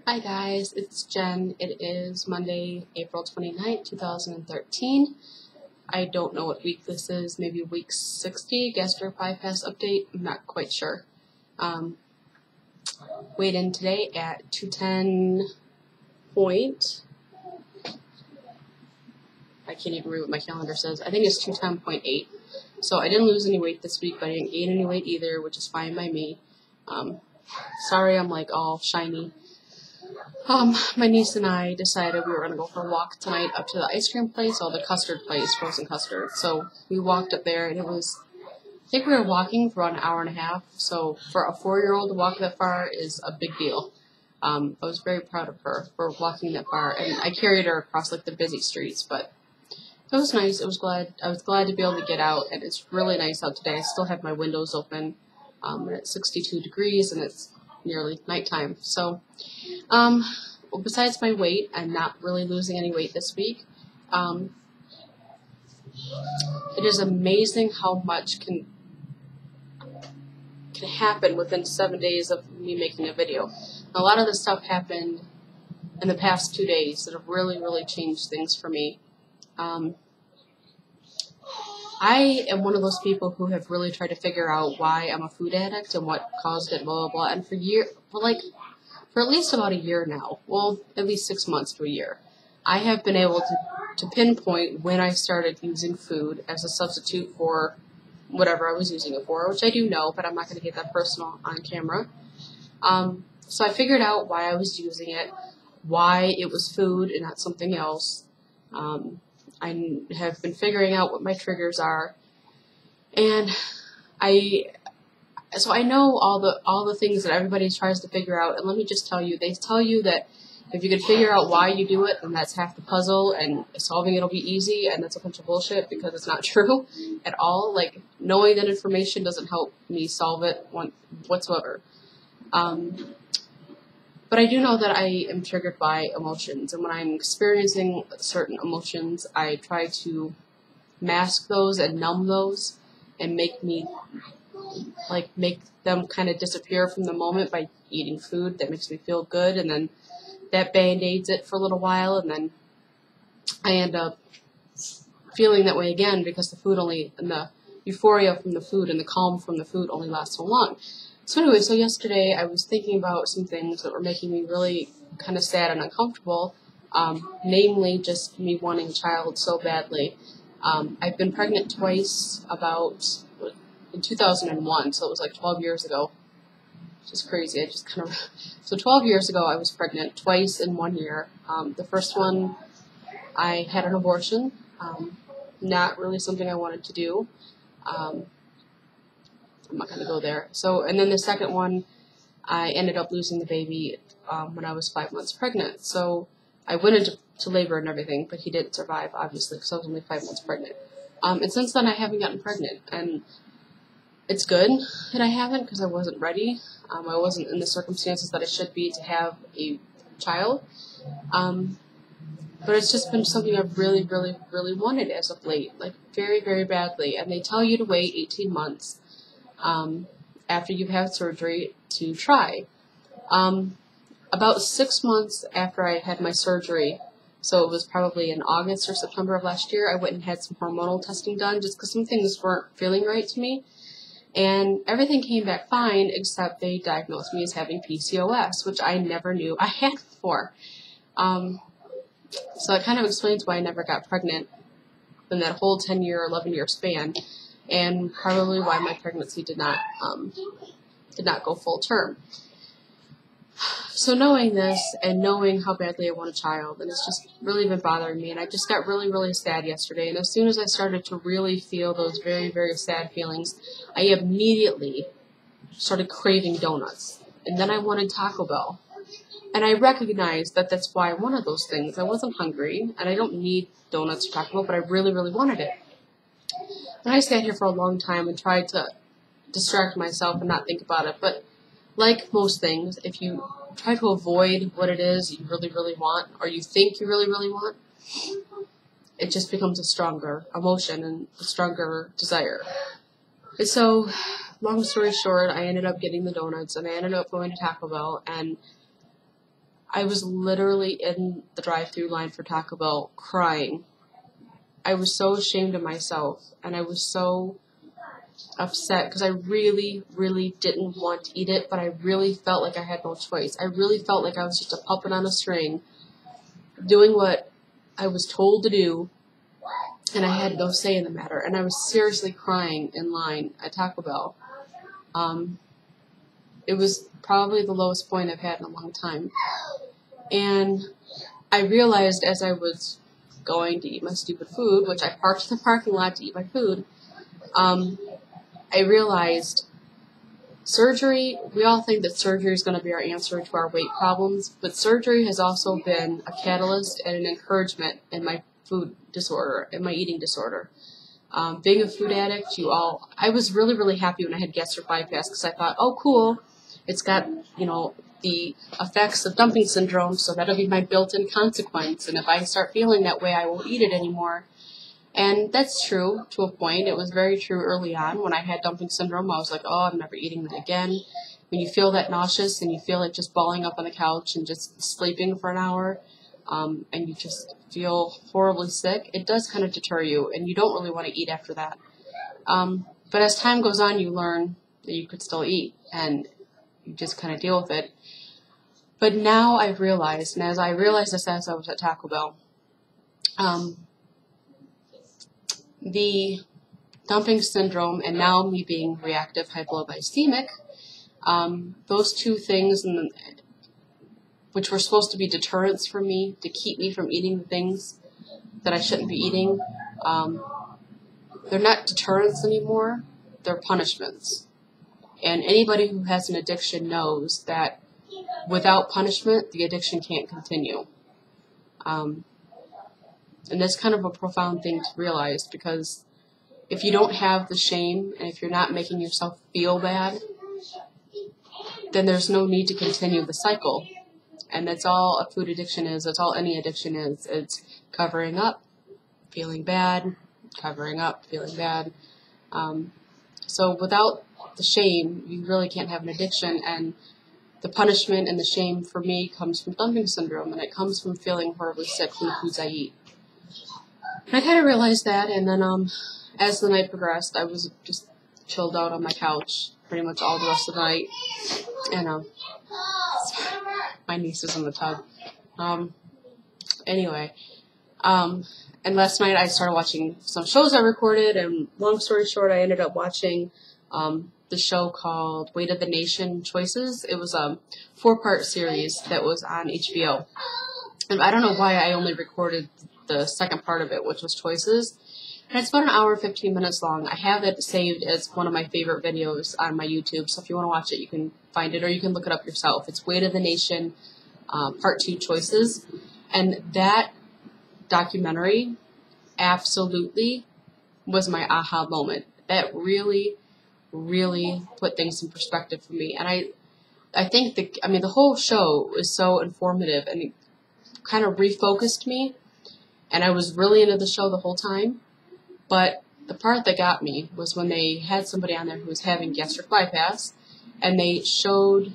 Hi guys, it's Jen. It is Monday, April 29th, 2013. I don't know what week this is, maybe week 60, gastric bypass update, I'm not quite sure. Weighed in today at 210 point, I can't even read what my calendar says, I think it's 210.8. So I didn't lose any weight this week, but I didn't gain any weight either, which is fine by me. Sorry I'm like all shiny. My niece and I decided we were going to go for a walk tonight up to the ice cream place, or the custard place, frozen custard. So we walked up there, and I think we were walking for about an hour and a half. So for a 4-year-old to walk that far is a big deal. I was very proud of her for walking that far, and I carried her across like the busy streets, but it was nice. I was glad to be able to get out, and it's really nice out today. I still have my windows open. It's 62 degrees, and it's nearly nighttime. So, besides my weight, I'm not really losing any weight this week. It is amazing how much can happen within 7 days of me making a video. A lot of this stuff happened in the past 2 days that have really, really changed things for me. I am one of those people who have really tried to figure out why I'm a food addict and what caused it, blah, blah, blah. And for at least about a year now, well, at least 6 months to a year, I have been able to pinpoint when I started using food as a substitute for whatever I was using it for, which I do know, but I'm not going to get that personal on camera. So I figured out why I was using it, why it was food and not something else. I have been figuring out what my triggers are, and so I know all the things that everybody tries to figure out. And let me just tell you, they tell you that if you can figure out why you do it, then that's half the puzzle, and solving it'll be easy. And that's a bunch of bullshit, because it's not true at all. Like, knowing that information doesn't help me solve it whatsoever. But I do know that I am triggered by emotions, and when I'm experiencing certain emotions, I try to mask those and numb those and make them kind of disappear from the moment by eating food that makes me feel good, and then that band-aids it for a little while, and then I end up feeling that way again, because the euphoria from the food and the calm from the food only lasts so long. So anyway, so yesterday I was thinking about some things that were making me really kind of sad and uncomfortable, namely just me wanting a child so badly. I've been pregnant twice in 2001, so it was like 12 years ago. It's just crazy. So 12 years ago I was pregnant twice in 1 year. The first one, I had an abortion, not really something I wanted to do. I'm not going to go there. And then the second one, I ended up losing the baby when I was 5 months pregnant. So I went into labor and everything, but he didn't survive, obviously, because I was only 5 months pregnant. And since then, I haven't gotten pregnant. And it's good that I haven't, because I wasn't ready. I wasn't in the circumstances that I should be to have a child. But it's just been something I've really, really, really wanted as of late, like very, very badly. And they tell you to wait 18 months. After you've had surgery to try. About 6 months after I had my surgery, so it was probably in August or September of last year, I went and had some hormonal testing done just because some things weren't feeling right to me. And everything came back fine, except they diagnosed me as having PCOS, which I never knew I had before. So it kind of explains why I never got pregnant in that whole 10-year, 11-year span. And probably why my pregnancy did not go full term. So knowing this and knowing how badly I want a child, and it's just really been bothering me, and I just got really, really sad yesterday. And as soon as I started to really feel those very, very sad feelings, I immediately started craving donuts. And then I wanted Taco Bell. And I recognized that that's why I wanted those things. I wasn't hungry, and I don't need donuts or Taco Bell, but I really, really wanted it. And I sat here for a long time and tried to distract myself and not think about it. But like most things, if you try to avoid what it is you really, really want, or you think you really, really want, it just becomes a stronger emotion and a stronger desire. And so, long story short, I ended up getting the donuts, and I ended up going to Taco Bell, and I was literally in the drive-thru line for Taco Bell crying. I was so ashamed of myself, and I was so upset because I really, really didn't want to eat it, but I really felt like I had no choice. I really felt like I was just a puppet on a string doing what I was told to do, and I had no say in the matter. And I was seriously crying in line at Taco Bell. It was probably the lowest point I've had in a long time. And I realized as I was going to eat my stupid food, which I parked in the parking lot to eat my food, I realized surgery, we all think that surgery is going to be our answer to our weight problems, but surgery has also been a catalyst and an encouragement in my food disorder, in my eating disorder. Being a food addict, I was really, really happy when I had gastric bypass because I thought, oh, cool, it's got, the effects of dumping syndrome, so that'll be my built-in consequence, and if I start feeling that way, I won't eat it anymore. And that's true to a point. It was very true early on. When I had dumping syndrome, I was like, oh, I'm never eating it again. When you feel that nauseous and you feel like just balling up on the couch and just sleeping for an hour, and you just feel horribly sick, it does kind of deter you, and you don't really want to eat after that. But as time goes on, you learn that you could still eat, and you just kind of deal with it. But now I've realized, and as I realized this as I was at Taco Bell, the dumping syndrome and now me being reactive hypoglycemic, those two things, which were supposed to be deterrents for me to keep me from eating the things that I shouldn't be eating, they're not deterrents anymore, they're punishments. And anybody who has an addiction knows that without punishment, the addiction can't continue. And that's kind of a profound thing to realize, because if you don't have the shame and if you're not making yourself feel bad, then there's no need to continue the cycle. And that's all a food addiction is. That's all any addiction is. It's covering up, feeling bad, covering up, feeling bad. So without the shame, you really can't have an addiction. And the punishment and the shame for me comes from dumping syndrome, and it comes from feeling horribly sick from the foods I eat. And I kind of realized that, and then as the night progressed, I was just chilled out on my couch pretty much all the rest of the night. And my niece is in the tub. Anyway, and last night I started watching some shows I recorded, and long story short, I ended up watching the show called Weight of the Nation Choices. It was a 4-part series that was on HBO. And I don't know why I only recorded the second part of it, which was Choices. And it's about an hour and 15 minutes long. I have it saved as one of my favorite videos on my YouTube, so if you want to watch it, you can find it, or you can look it up yourself. It's Weight of the Nation, Part 2 Choices. And that documentary absolutely was my aha moment. That really, really put things in perspective for me. And I think the whole show was so informative, and it kind of refocused me. And I was really into the show the whole time. But the part that got me was when they had somebody on there who was having gastric bypass, and they showed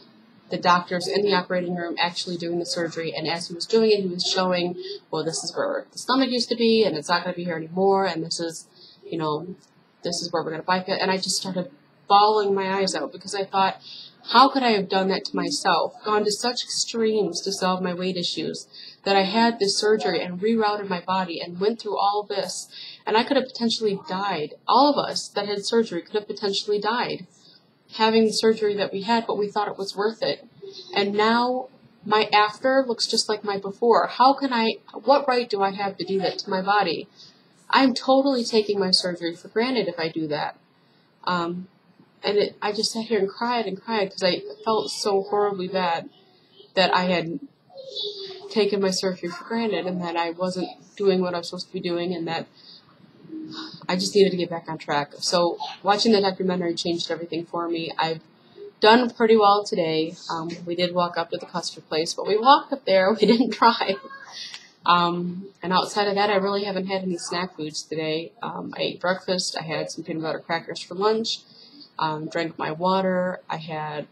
the doctors in the operating room actually doing the surgery. And as he was doing it, he was showing, well, this is where the stomach used to be, and it's not going to be here anymore, and this is, this is where we're going to bypass. And I just started bawling my eyes out, because I thought, how could I have done that to myself, gone to such extremes to solve my weight issues, that I had this surgery and rerouted my body and went through all this, and I could have potentially died. All of us that had surgery could have potentially died having the surgery that we had, but we thought it was worth it. And now my after looks just like my before. What right do I have to do that to my body? I'm totally taking my surgery for granted if I do that. I just sat here and cried because I felt so horribly bad that I had taken my surgery for granted, and that I wasn't doing what I was supposed to be doing, and that I just needed to get back on track. So watching the documentary changed everything for me. I've done pretty well today. We did walk up to the custard place, but we walked up there. We didn't drive. And outside of that, I really haven't had any snack foods today. I ate breakfast. I had some peanut butter crackers for lunch. Drank my water. I had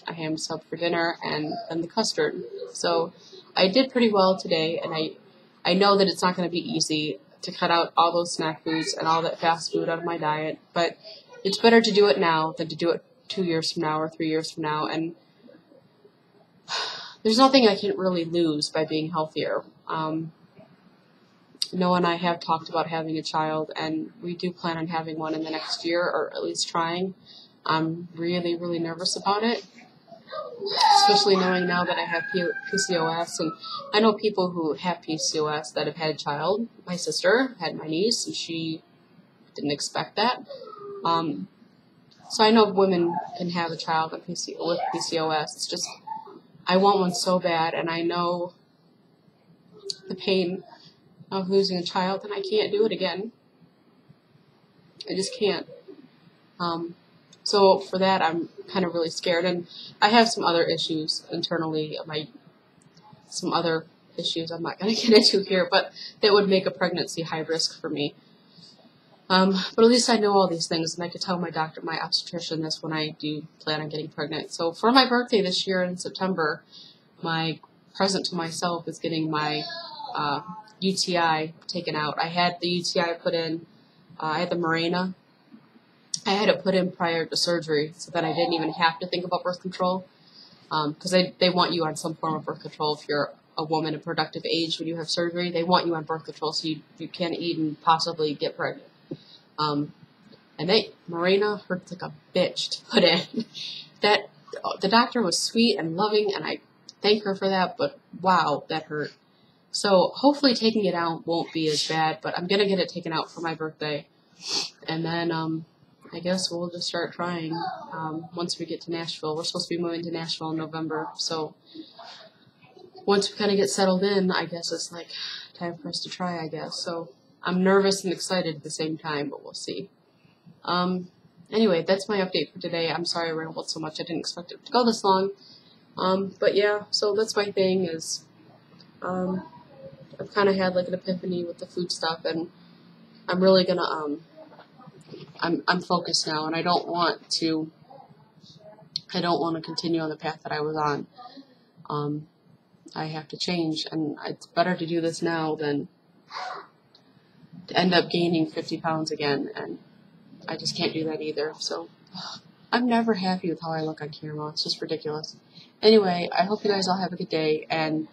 a ham sub for dinner, and then the custard. So I did pretty well today, and I know that it's not going to be easy to cut out all those snack foods and all that fast food out of my diet, but it's better to do it now than to do it 2 years from now or 3 years from now. And there's nothing I can really lose by being healthier. Noah and I have talked about having a child, and we do plan on having one in the next year, or at least trying. I'm really, really nervous about it, especially knowing now that I have PCOS, and I know people who have PCOS that have had a child. My sister had my niece, and she didn't expect that. So I know women can have a child with PCOS. It's just, I want one so bad, and I know the pain of losing a child, and I can't do it again. I just can't. So for that, I'm kind of really scared, and I have some other issues internally. Some other issues I'm not going to get into here, but that would make a pregnancy high risk for me. But at least I know all these things, and I could tell my doctor, my obstetrician, this when I do plan on getting pregnant. So for my birthday this year in September, my present to myself is getting my UTI taken out. I had the UTI put in, I had the Mirena. I had it put in prior to surgery, so that I didn't even have to think about birth control, because they want you on some form of birth control if you're a woman of productive age when you have surgery. They want you on birth control so you can't even possibly get pregnant. And Mirena hurts like a bitch to put in. The doctor was sweet and loving, and I thank her for that, but wow, that hurt. So hopefully taking it out won't be as bad, but I'm going to get it taken out for my birthday. And then I guess we'll just start trying once we get to Nashville. We're supposed to be moving to Nashville in November, so once we kind of get settled in, I guess it's like time for us to try, I guess. So I'm nervous and excited at the same time, but we'll see. Anyway, that's my update for today. I'm sorry I rambled so much. I didn't expect it to go this long. But yeah, so that's my thing is I've kind of had like an epiphany with the food stuff, and I'm really going to I'm focused now, and I don't want to continue on the path that I was on. I have to change, and it's better to do this now than to end up gaining 50 pounds again, and I just can't do that either. So I'm never happy with how I look on camera. It's just ridiculous. Anyway, I hope you guys all have a good day, and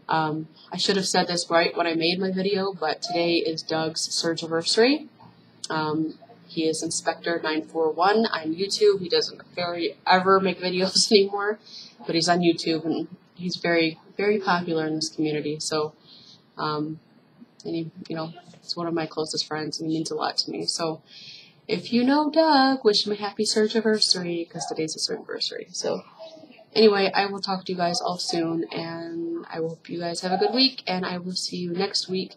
I should have said this right when I made my video, but today is Doug's surgiversary. He is Inspector 941 on YouTube. He doesn't ever make videos anymore, but he's on YouTube, and he's very, very popular in this community. So, and he, he's one of my closest friends, and he means a lot to me. So, if you know Doug, wish him a happy surgiversary, because today's his surgiversary. So, anyway, I will talk to you guys all soon, and I hope you guys have a good week, and I will see you next week,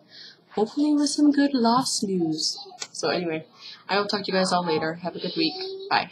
hopefully with some good loss news. So anyway, I will talk to you guys all later. Have a good week. Bye.